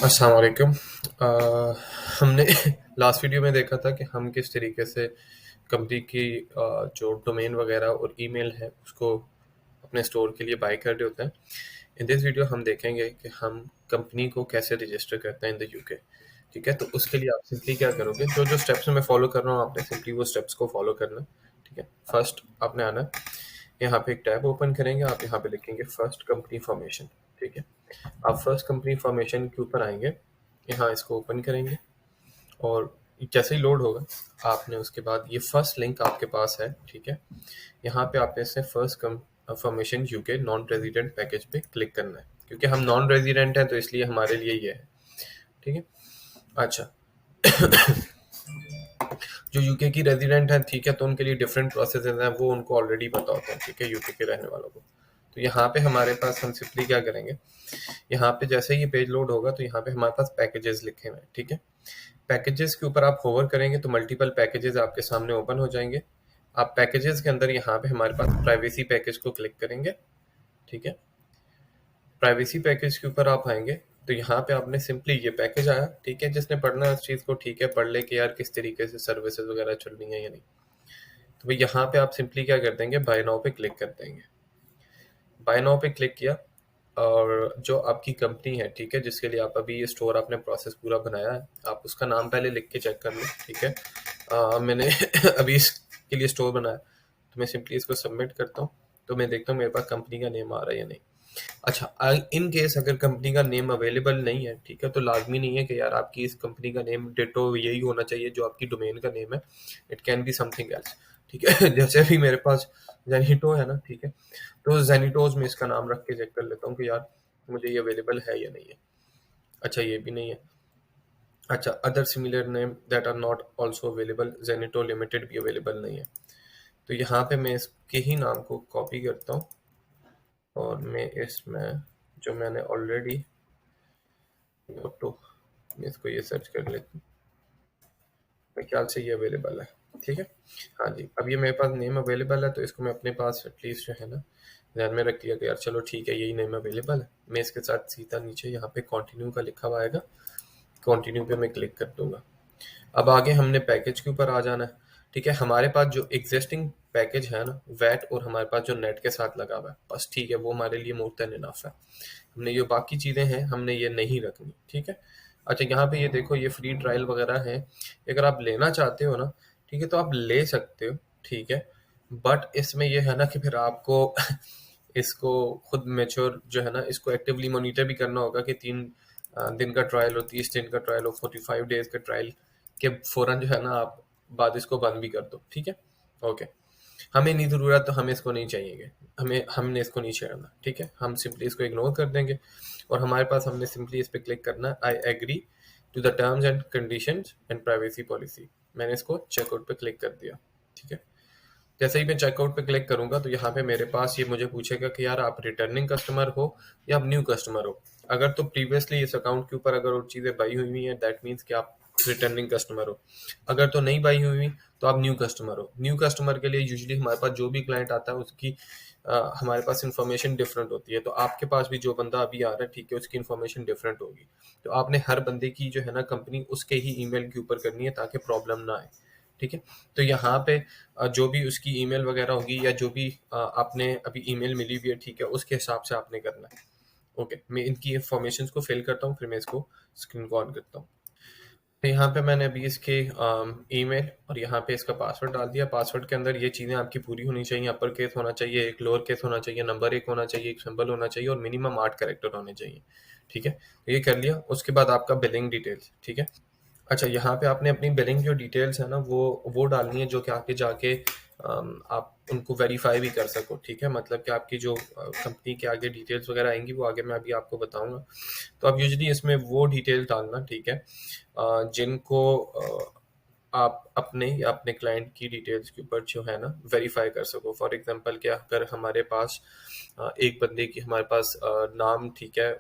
अस्सलाम वालेकुम। हमने लास्ट वीडियो में देखा था कि हम किस तरीके से कंपनी की जो डोमेन वगैरह और ईमेल है उसको अपने स्टोर के लिए बाय कर रहे होते हैं। इन दिस वीडियो हम देखेंगे कि हम कंपनी को कैसे रजिस्टर करते हैं इन द यूके। ठीक है, तो उसके लिए आप सिंपली क्या करोगे, जो जो स्टेप्स मैं फॉलो कर रहा हूँ आपने सिंपली वो स्टेप्स को फॉलो करना है। ठीक है, फर्स्ट आपने आना है, यहाँ पे एक टैब ओपन करेंगे, आप यहाँ पे लिखेंगे फर्स्ट कंपनी फॉर्मेशन। ठीक है, आप फर्स्ट कंपनी फॉर्मेशन के ऊपर आएंगे, यहाँ इसको ओपन करेंगे और जैसे ही लोड होगा आपने उसके बाद ये फर्स्ट लिंक आपके पास है। ठीक है, यहाँ पे आपने से first formation UK non resident package पे क्लिक करना है, क्योंकि हम नॉन रेजिडेंट हैं तो इसलिए हमारे लिए ये है। ठीक है, अच्छा, जो यूके की रेजिडेंट है, ठीक है, तो उनके लिए डिफरेंट प्रोसेस हैं, वो उनको ऑलरेडी पता होता है। ठीक है, यूके के रहने वालों को। तो यहाँ पे हमारे पास हम सिंपली क्या करेंगे, यहाँ पे जैसे ही ये पेज लोड होगा तो यहाँ पे हमारे पास पैकेजेस लिखे हुए हैं। ठीक है, पैकेजेस के ऊपर आप होवर करेंगे तो मल्टीपल पैकेजेस आपके सामने ओपन हो जाएंगे। आप पैकेजेस के अंदर यहाँ पे हमारे पास प्राइवेसी पैकेज को क्लिक करेंगे। ठीक है, प्राइवेसी पैकेज के ऊपर आप आएंगे तो यहाँ पे आपने सिंपली ये पैकेज आया। ठीक है, जिसने पढ़ना है उस चीज़ को ठीक है पढ़ ले कि यार किस तरीके से सर्विसेज वगैरह चल रही हैं या नहीं। तो भाई यहाँ पे आप सिंपली क्या कर देंगे, बाय नाउ पे क्लिक कर देंगे। बाय नाउ पे क्लिक किया और जो आपकी कंपनी है, ठीक है, जिसके लिए आप अभी ये स्टोर आपने प्रोसेस पूरा बनाया है, आप उसका नाम पहले लिख के चेक कर लो। ठीक है, मैंने अभी इसके लिए स्टोर बनाया तो मैं सिंपली इसको सबमिट करता हूँ, तो मैं देखता हूँ मेरे पास कंपनी का नेम आ रहा है या नहीं। अच्छा, इन केस अगर कंपनी का नेम अवेलेबल नहीं है, ठीक है, तो लाजमी नहीं है कि यार आपकी इस कंपनी का नेम डिटो यही होना चाहिए जो आपकी डोमेन का नेम है। It can be something else. ठीक है, जैसे अभी मेरे पास जेनिटो है ना, ठीक है, तो जेनिटोज में इसका नाम रख के चेक कर लेता हूँ कि यार मुझे ये अवेलेबल है या नहीं है। अच्छा, ये भी नहीं है। अच्छा, other similar name that are not also available, जेनिटो लिमिटेड भी अवेलेबल नहीं है। तो यहाँ पे मैं इसके ही नाम को कॉपी करता हूँ और मैं इसमें जो मैंने ऑलरेडी तो मैं इसको ये सर्च कर लेता हूँ, मेरे ख्याल से ये अवेलेबल है। ठीक है, हाँ जी, अब ये मेरे पास नेम अवेलेबल है तो इसको मैं अपने पास एटलीस्ट जो है ना ध्यान में रख लिया कि यार चलो ठीक है यही नेम अवेलेबल है। मैं इसके साथ सीधा नीचे यहाँ पे कंटिन्यू का लिखा हुआ आएगा, कंटिन्यू पे मैं क्लिक कर दूंगा। अब आगे हमने पैकेज के ऊपर आ जाना है। ठीक है, हमारे पास जो एग्जिस्टिंग पैकेज है ना वैट, और हमारे पास जो नेट के साथ लगा हुआ है बस, ठीक है, वो हमारे लिए मोर देन इनफ है। हमने ये बाकी चीज़ें हैं हमने ये नहीं रखनी। ठीक है, अच्छा, यहाँ पे ये देखो ये फ्री ट्रायल वगैरह है, अगर आप लेना चाहते हो ना, ठीक है, तो आप ले सकते हो। ठीक है, बट इसमें ये है ना कि फिर आपको इसको खुद मेच्योर जो है ना इसको एक्टिवली मॉनिटर भी करना होगा कि 3 दिन का ट्रायल हो, 30 दिन का ट्रायल हो, 45 डेज का ट्रायल के फौरन जो है ना आप बाद इसको बंद भी कर दो। ठीक है, ओके, हमें नहीं ज़रूरत तो हमें इसको नहीं चाहिए, हमने इसको नहीं छेड़ना। ठीक है, हम सिंपली इसको इग्नोर कर देंगे और हमारे पास हमने सिंपली इस पर क्लिक करना है, I agree to the terms and conditions and privacy policy. मैंने इसको चेकआउट पे क्लिक कर दिया। ठीक है, जैसे ही मैं चेकआउट पे क्लिक करूंगा तो यहाँ पे मेरे पास ये मुझे पूछेगा कि यार आप रिटर्निंग कस्टमर हो या आप न्यू कस्टमर हो। अगर तो प्रीवियसली इस अकाउंट के ऊपर अगर और चीज़ें बाई हुई हुई हैं दैट मीन्स कि आप रिटर्निंग कस्टमर हो। अगर तो नहीं बाई हुई हुई तो आप न्यू कस्टमर हो। न्यू कस्टमर के लिए यूजुअली हमारे पास जो भी क्लाइंट आता है उसकी हमारे पास इंफॉर्मेशन डिफरेंट होती है, तो आपके पास भी जो बंदा अभी आ रहा है, ठीक है, उसकी इंफॉर्मेशन डिफरेंट होगी। तो आपने हर बंदे की जो है ना कंपनी उसके ही ईमेल के ऊपर करनी है ताकि प्रॉब्लम ना आए। ठीक है, तो यहाँ पे जो भी उसकी ईमेल वगैरह होगी या जो भी आपने अभी ईमेल मिली हुई है, ठीक है, उसके हिसाब से आपने करना है। ओके, मैं इनकी इंफॉर्मेशन को फिल करता हूँ फिर मैं इसको स्क्रीन को ऑन करता हूँ। तो यहाँ पे मैंने अभी इसके ईमेल और यहाँ पे इसका पासवर्ड डाल दिया। पासवर्ड के अंदर ये चीज़ें आपकी पूरी होनी चाहिए, अपर केस होना चाहिए, एक लोअर केस होना चाहिए, नंबर 1 होना चाहिए, एक सिंबल होना चाहिए और मिनिमम 8 कैरेक्टर होने चाहिए। ठीक है, तो ये कर लिया। उसके बाद आपका बिलिंग डिटेल्स। ठीक है, अच्छा, यहाँ पे आपने अपनी बिलिंग जो डिटेल्स है ना वो डालनी है जो कि आगे जाके आप उनको वेरीफाई भी कर सको। ठीक है, मतलब कि आपकी जो कंपनी के आगे डिटेल्स वगैरह आएंगी वो आगे मैं अभी आपको बताऊंगा। तो आप यूजली इसमें वो डिटेल्स डालना, ठीक है, जिनको आप अपने या अपने क्लाइंट की डिटेल्स के ऊपर जो है ना वेरीफाई कर सको। फॉर एग्जांपल कि अगर हमारे पास एक बंदे की हमारे पास नाम, ठीक है,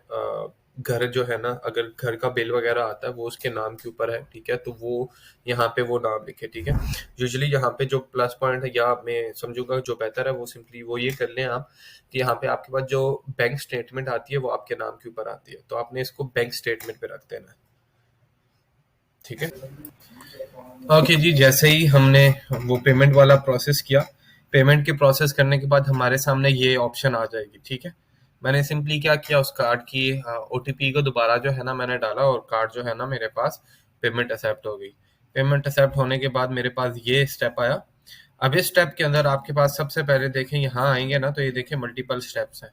घर जो है ना, अगर घर का बिल वगैरह आता है वो उसके नाम के ऊपर है, ठीक है, तो वो यहाँ पे वो नाम लिखे, ठीक है। यूजुअली यहाँ पे जो प्लस पॉइंट है, या मैं समझूंगा जो बेहतर है वो सिंपली वो ये कर लें आप कि यहाँ पे आपके पास जो बैंक स्टेटमेंट आती है वो आपके नाम के ऊपर आती है, तो आपने इसको बैंक स्टेटमेंट पे रख देना है, ठीक है। ओके जी, जैसे ही हमने वो पेमेंट वाला प्रोसेस किया, पेमेंट के प्रोसेस करने के बाद हमारे सामने ये ऑप्शन आ जाएगी, ठीक है। मैंने सिंपली क्या किया, उस कार्ड की ओटीपी को दोबारा जो है ना मैंने डाला, और कार्ड जो है ना मेरे पास पेमेंट एक्सेप्ट हो गई। पेमेंट एक्सेप्ट होने के बाद मेरे पास ये स्टेप आया। अब इस स्टेप के अंदर आपके पास सबसे पहले देखें, यहाँ आएंगे ना तो ये देखें मल्टीपल स्टेप्स हैं।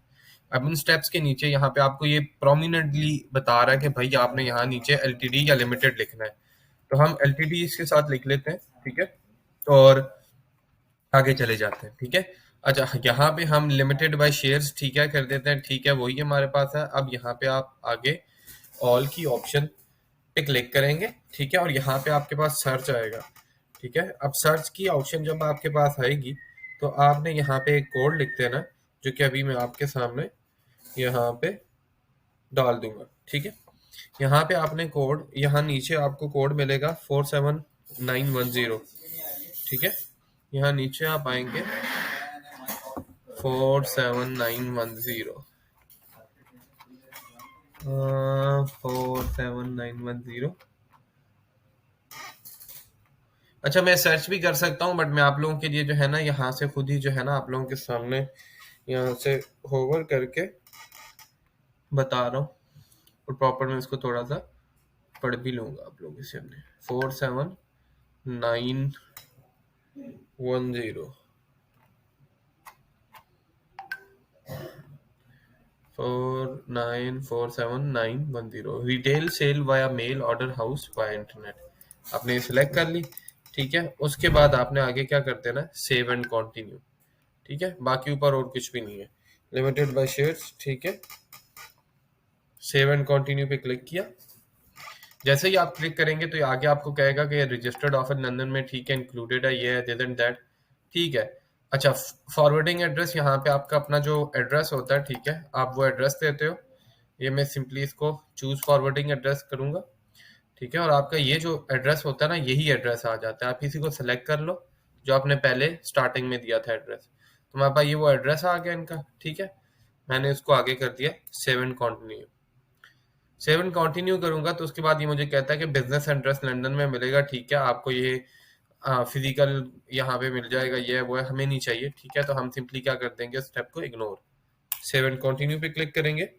अब उन स्टेप्स के नीचे यहाँ पे आपको ये प्रोमिनेंटली बता रहा है कि भाई आपने यहाँ नीचे एलटीडी या लिमिटेड लिखना है, तो हम एलटीडी इसके साथ लिख लेते हैं, ठीक है, और आगे चले जाते हैं, ठीक है। अच्छा, यहाँ पे हम लिमिटेड बाय शेयर्स, ठीक है, कर देते हैं, ठीक है, वही हमारे पास है। अब यहाँ पे आप आगे ऑल की ऑप्शन पे क्लिक करेंगे, ठीक है, और यहाँ पे आपके पास सर्च आएगा, ठीक है। अब सर्च की ऑप्शन जब आपके पास आएगी तो आपने यहाँ पे एक कोड लिख देना, जो कि अभी मैं आपके सामने यहाँ पे डाल दूंगा, ठीक है। यहाँ पे आपने कोड, यहाँ नीचे आपको कोड मिलेगा 47910, ठीक है। यहाँ नीचे आप आएंगे 47910, 47910। अच्छा, मैं सर्च भी कर सकता हूँ, बट मैं आप लोगों के लिए जो है ना यहाँ से खुद ही जो है ना आप लोगों के सामने यहाँ से होवर करके बता रहा हूँ, और प्रॉपर मैं इसको थोड़ा सा पढ़ भी लूंगा आप लोगों के सामने। 47910, 4947910, retail sale via mail, order house via internet. आपने सिलेक्ट कर ली, ठीक है। उसके बाद आपने आगे क्या कर देना, सेव एंड कंटिन्यू, ठीक है। बाकी ऊपर और कुछ भी नहीं है, लिमिटेड बाय शेयर्स, ठीक है। सेव एंड कंटिन्यू पे क्लिक किया। जैसे ही आप क्लिक करेंगे तो ये आगे आपको कहेगा कि रजिस्टर्ड ऑफर लंदन में, ठीक है, इंक्लूडेड है, ये है, दिस एंड दैट, ठीक है। अच्छा, फॉरवर्डिंग एड्रेस, यहाँ पे आपका अपना जो एड्रेस होता है, ठीक है, आप वो एड्रेस देते हो। ये मैं सिंपली इसको चूज फॉरवर्डिंग एड्रेस करूंगा, ठीक है, और आपका ये जो एड्रेस होता है ना, यही एड्रेस आ जाता है। आप इसी को सेलेक्ट कर लो जो आपने पहले स्टार्टिंग में दिया था एड्रेस, तो हमारे पास ये वो एड्रेस आ गया इनका, ठीक है। मैंने इसको आगे कर दिया save and continue. Save and continue करूंगा तो उसके बाद ये मुझे कहता है कि बिजनेस एड्रेस लंदन में मिलेगा, ठीक है, आपको ये फिजिकल यहाँ पे मिल जाएगा, ये वो है, हमें नहीं चाहिए, ठीक है। तो हम सिंपली क्या कर देंगे, स्टेप को इग्नोर, सेव एंड कंटिन्यू पे क्लिक करेंगे।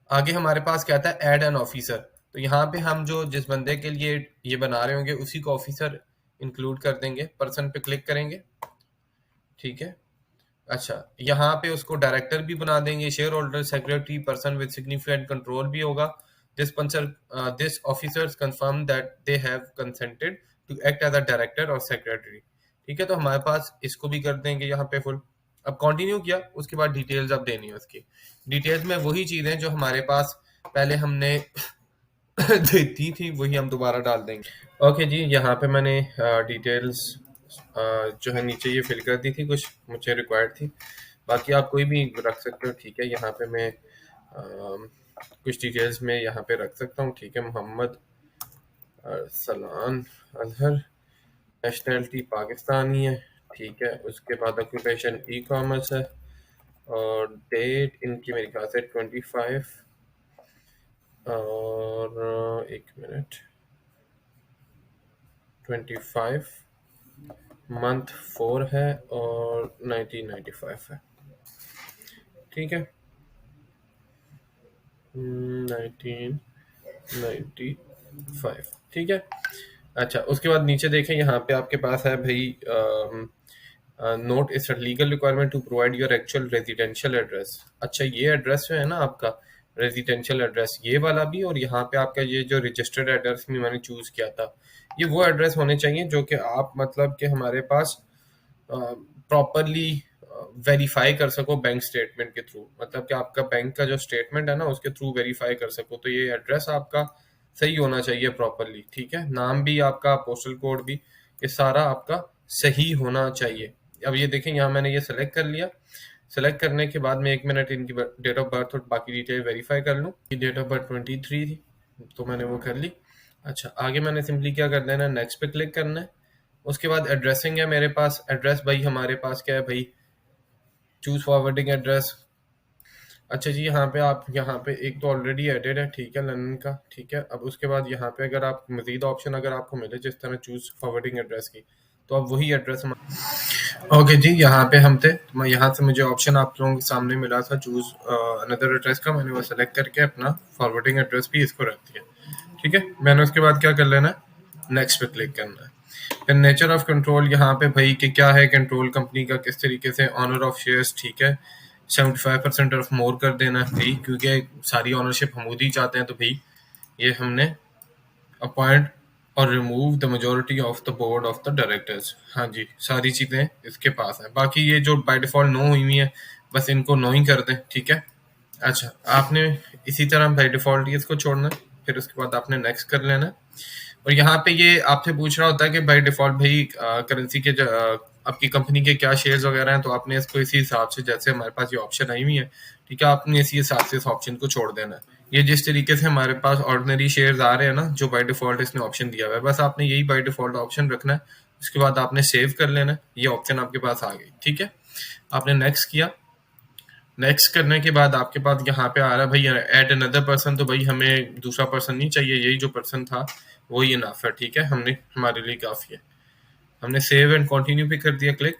आगे हमारे पास क्या आता है, ऐड एन ऑफिसर, तो यहाँ पे हम जो जिस बंदे के लिए ये बना रहे होंगे उसी को ऑफिसर इंक्लूड कर देंगे। पर्सन पे क्लिक करेंगे, ठीक है। अच्छा, यहाँ पे उसको डायरेक्टर भी बना देंगे, share holder, secretary, person with significant control भी होगा। This officers confirm that they have consented to act as a director और सेक्रेटरी, ठीक है। तो हमारे पास इसको भी कर देंगे यहाँ पे फुल। अब कंटिन्यू किया, उसके बाद डिटेल्स अब देनी है उसकी। डिटेल्स में वही चीजें जो हमारे पास पहले हमने दी थी, वही हम दोबारा डाल देंगे। ओके जी, यहाँ पे मैंने डिटेल्स जो है नीचे ये फिल कर दी थी, कुछ मुझे रिक्वायर्ड थी, बाकी आप कोई भी रख सकते हो, ठीक है। यहाँ पे मैं कुछ डिटेल्स में यहाँ पे रख सकता हूँ, ठीक है। मोहम्मद अरसलान अजहर, नेशनलिटी पाकिस्तानी है, ठीक है। उसके बाद ऑक्यूपेशन ई कॉमर्स है, और डेट इनकी मेरे ख्याल से 25, और एक मिनट, 25 मंथ 4 है, और 1995 है, ठीक है। 1995, ठीक है। अच्छा, उसके बाद नीचे देखें, यहाँ पे आपके पास है भाई, note it's legal requirement to provide your actual residential address. अच्छा, ये एड्रेस जो है ना आपका रेजिडेंशियल एड्रेस, ये वाला भी, और यहाँ पे आपका ये जो रजिस्टर्ड एड्रेस में मैंने चूज किया था, ये वो एड्रेस होने चाहिए जो कि आप मतलब कि हमारे पास प्रॉपरली वेरीफाई कर सको बैंक स्टेटमेंट के थ्रू, मतलब कि आपका बैंक का जो स्टेटमेंट है ना उसके थ्रू वेरीफाई कर सको। तो ये एड्रेस आपका सही होना चाहिए प्रॉपरली, ठीक है। नाम भी आपका, पोस्टल कोड भी, ये सारा आपका सही होना चाहिए। अब ये देखें, यहाँ मैंने ये सेलेक्ट कर लिया। सेलेक्ट करने के बाद मैं 1 मिनट इनकी डेट ऑफ बर्थ और बाकी डिटेल वेरीफाई कर लूँ। डेट ऑफ बर्थ 23 थी, तो मैंने वो कर ली। अच्छा, आगे मैंने सिंपली क्या कर देना है, नेक्स्ट पे क्लिक करना है। उसके बाद एड्रेसिंग है मेरे पास, एड्रेस भाई हमारे पास क्या है भाई, चूज फॉरवर्डिंग एड्रेस। अच्छा जी, यहाँ पे आप यहाँ पे एक तो ऑलरेडी एडेड है, ठीक है, लंदन का, ठीक है। अब उसके बाद यहाँ पे अगर आप मजीद ऑप्शन अगर आपको मिले जिस तरह चूज फॉरवर्डिंग एड्रेस की, तो आप वही एड्रेस। ओके जी, यहाँ पे हम थे, तो मैं यहाँ से मुझे ऑप्शन आप लोगों के सामने मिला था चूज अनदर एड्रेस का, मैंने वो सेलेक्ट करके अपना फॉरवर्डिंग एड्रेस भी इसको रख दिया, ठीक है। मैंने उसके बाद क्या कर लेना है, नेक्स्ट पे क्लिक करना है। फिर नेचर ऑफ कंट्रोल यहाँ पे भाई कि क्या है कंट्रोल कंपनी का, किस तरीके से ऑनर ऑफ शेयर्स, ठीक है, 75% ऑफ मोर कर देना है भाई, क्योंकि सारी ऑनरशिप हम खुद ही चाहते हैं, तो भाई ये हमने अपॉइंट और remove the majority of the board of the directors. हाँ जी, सारी चीज़ें इसके पास हैं। बाकी ये जो बाय डिफ़ॉल्ट नो हुई हुई है, बस इनको नो ही कर दें, ठीक है। अच्छा, आपने इसी तरह बाय डिफ़ॉल्ट ही इसको छोड़ना है, फिर उसके बाद आपने नेक्स्ट कर लेना है। और यहाँ पे ये आपसे पूछ रहा होता है कि बाय डिफ़ॉल्ट भाई करेंसी के आपकी कंपनी के क्या शेयर्स वगैरह हैं, तो आपने इसको इसी हिसाब से, जैसे हमारे पास ये ऑप्शन आई हुई है, ठीक है, आपने इसी हिसाब से इस ऑप्शन को छोड़ देना है। ये जिस तरीके से हमारे पास ऑर्डिनरी शेयर्स आ रहे हैं ना, जो बाय डिफ़ॉल्ट इसने ऑप्शन दिया हुआ है, बस आपने यही बाय डिफ़ॉल्ट ऑप्शन रखना है। उसके बाद आपने सेव कर लेना है, ये ऑप्शन आपके पास आ गई, ठीक है। आपने नेक्स्ट किया, नेक्स्ट करने के बाद आपके पास यहाँ पे आ रहा है भाई ऐड अनदर पर्सन, तो भाई हमें दूसरा पर्सन नहीं चाहिए, यही जो पर्सन था वही इनफ है, ठीक है, हमने हमारे लिए काफ़ी है। हमने सेव एंड कंटिन्यू पे कर दिया क्लिक।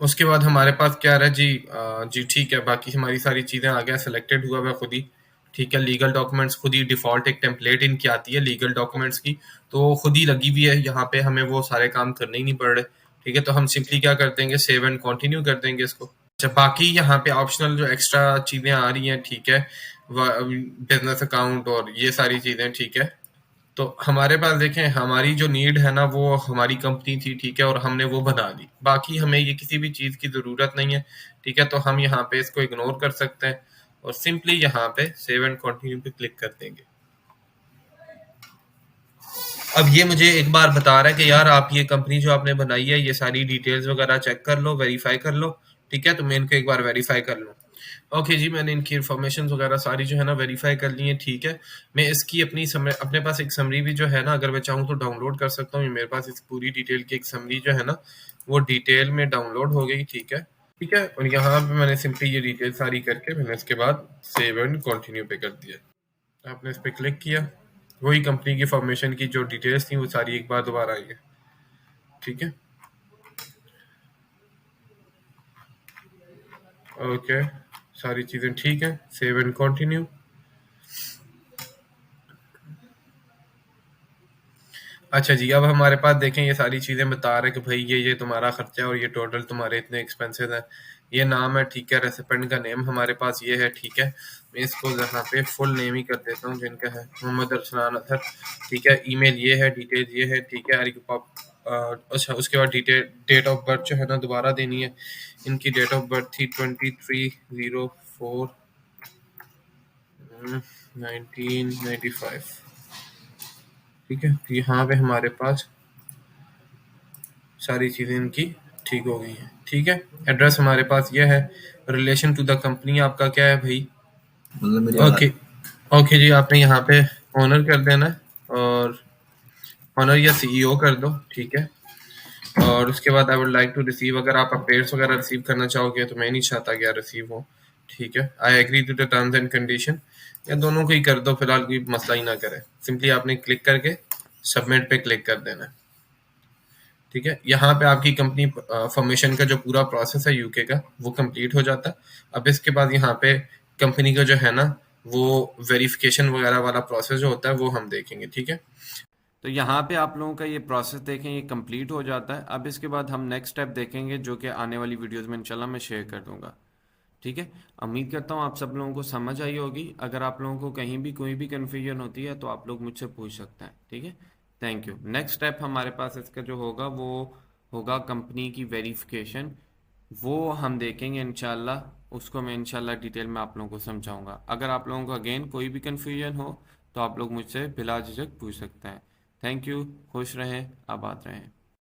उसके बाद हमारे पास क्या आ रहा है जी, जी ठीक है, बाकी हमारी सारी चीज़ें आ गया, सिलेक्टेड हुआ है खुद ही, ठीक है। लीगल डॉक्यूमेंट्स खुद ही डिफ़ॉल्ट एक टेम्पलेट इनकी आती है लीगल डॉक्यूमेंट्स की, तो खुद ही लगी हुई है यहाँ पे, हमें वो सारे काम करने ही नहीं पड़ रहे, ठीक है। तो हम सिंपली क्या कर देंगे, सेव एंड कंटिन्यू कर देंगे इसको। अच्छा, बाकी यहाँ पे ऑप्शनल जो एक्स्ट्रा चीज़ें आ रही हैं, ठीक है, बिजनेस अकाउंट और ये सारी चीज़ें, ठीक है। तो हमारे पास देखें, हमारी जो नीड है ना वो हमारी कंपनी थी, ठीक है, और हमने वो बना ली। बाकी हमें ये किसी भी चीज़ की ज़रूरत नहीं है, ठीक है, तो हम यहाँ पे इसको इग्नोर कर सकते हैं और सिंपली यहाँ पे सेव एंड कंटिन्यू पे क्लिक कर देंगे। अब ये मुझे एक बार बता रहा है कि यार आप ये कंपनी जो आपने बनाई है, ये सारी डिटेल्स वगैरह चेक कर लो, वेरीफाई कर लो, ठीक है। तो मैं इनको एक बार वेरीफाई कर लूँ। ओके जी, मैंने इनकी इन्फॉर्मेशन वगैरह सारी जो है ना वेरीफाई कर ली है, ठीक है। मैं इसकी अपने पास एक समरी भी जो है ना, अगर मैं चाहूँ तो डाउनलोड कर सकता हूँ। मेरे पास इस पूरी डिटेल की एक समरी जो है ना वो डिटेल में डाउनलोड हो गई, ठीक है, ठीक है। और यहाँ पे मैंने सिंपली ये डिटेल सारी करके मैंने इसके बाद सेव एंड कंटिन्यू पे कर दिया। आपने इस पर क्लिक किया, वही कंपनी की फॉर्मेशन की जो डिटेल्स थी वो सारी एक बार दोबारा आई है, ठीक है। ओके, सारी चीज़ें ठीक है, सेव एंड कंटिन्यू। अच्छा जी, अब हमारे पास देखें ये सारी चीज़ें बता रहे हैं कि भाई ये तुम्हारा खर्चा है और ये टोटल तुम्हारे इतने एक्सपेंसेस हैं। ये नाम है, ठीक है, रेसिपेंट का नेम हमारे पास ये है, ठीक है। मैं इसको यहाँ पे फुल नेम ही कर देता हूँ, जिनका है मोहम्मद अरसलान अतहर, ठीक है। ईमेल ये है, डिटेल ये है, ठीक है। अच्छा, उसके बाद डिटेल डेट ऑफ बर्थ जो है ना दोबारा देनी है। इनकी डेट ऑफ बर्थ थी 23/04 1995, ठीक है। यहाँ पे हमारे पास सारी चीज़ें इनकी ठीक हो गई हैं, ठीक है। एड्रेस हमारे पास ये है। रिलेशन टू द कंपनी आपका क्या है भाई, मतलब मेरी ओके, ओके जी, आपने यहाँ पे ऑनर कर देना है और ऑनर या सीईओ कर दो, ठीक है। और उसके बाद I would like to receive, अगर आप अपेयर्स वगैरह रिसीव करना चाहोगे तो मैं नहीं चाहता कि रिसीव हो, ठीक है। I agree to the terms and condition, या दोनों को ही कर दो, फिलहाल कोई मसला ही ना करे। सिंपली आपने क्लिक करके सबमिट पे क्लिक कर देना है, ठीक है। यहाँ पे आपकी कंपनी फॉर्मेशन का जो पूरा प्रोसेस है यूके का वो कंप्लीट हो जाता है। अब इसके बाद यहाँ पे कंपनी का जो है ना वो वेरिफिकेशन वगैरह वाला प्रोसेस जो होता है वो हम देखेंगे, ठीक है। तो यहाँ पे आप लोगों का ये प्रोसेस देखें, ये कंप्लीट हो जाता है। अब इसके बाद हम नेक्स्ट स्टेप देखेंगे जो कि आने वाली वीडियोस में इंशाल्लाह मैं शेयर कर दूंगा, ठीक है। उम्मीद करता हूँ आप सब लोगों को समझ आई होगी। अगर आप लोगों को कहीं भी कोई भी कन्फ्यूजन होती है तो आप लोग मुझसे पूछ सकते हैं, ठीक है। Thank you. नेक्स्ट स्टेप हमारे पास इसका जो होगा वो होगा कंपनी की वेरिफिकेशन, वो हम देखेंगे इंशाल्लाह। उसको मैं इंशाल्लाह डिटेल में आप लोगों को समझाऊंगा। अगर आप लोगों को अगेन कोई भी कन्फ्यूजन हो तो आप लोग मुझसे बिला झिझक पूछ सकते हैं। Thank you. खुश रहें, आबाद रहें।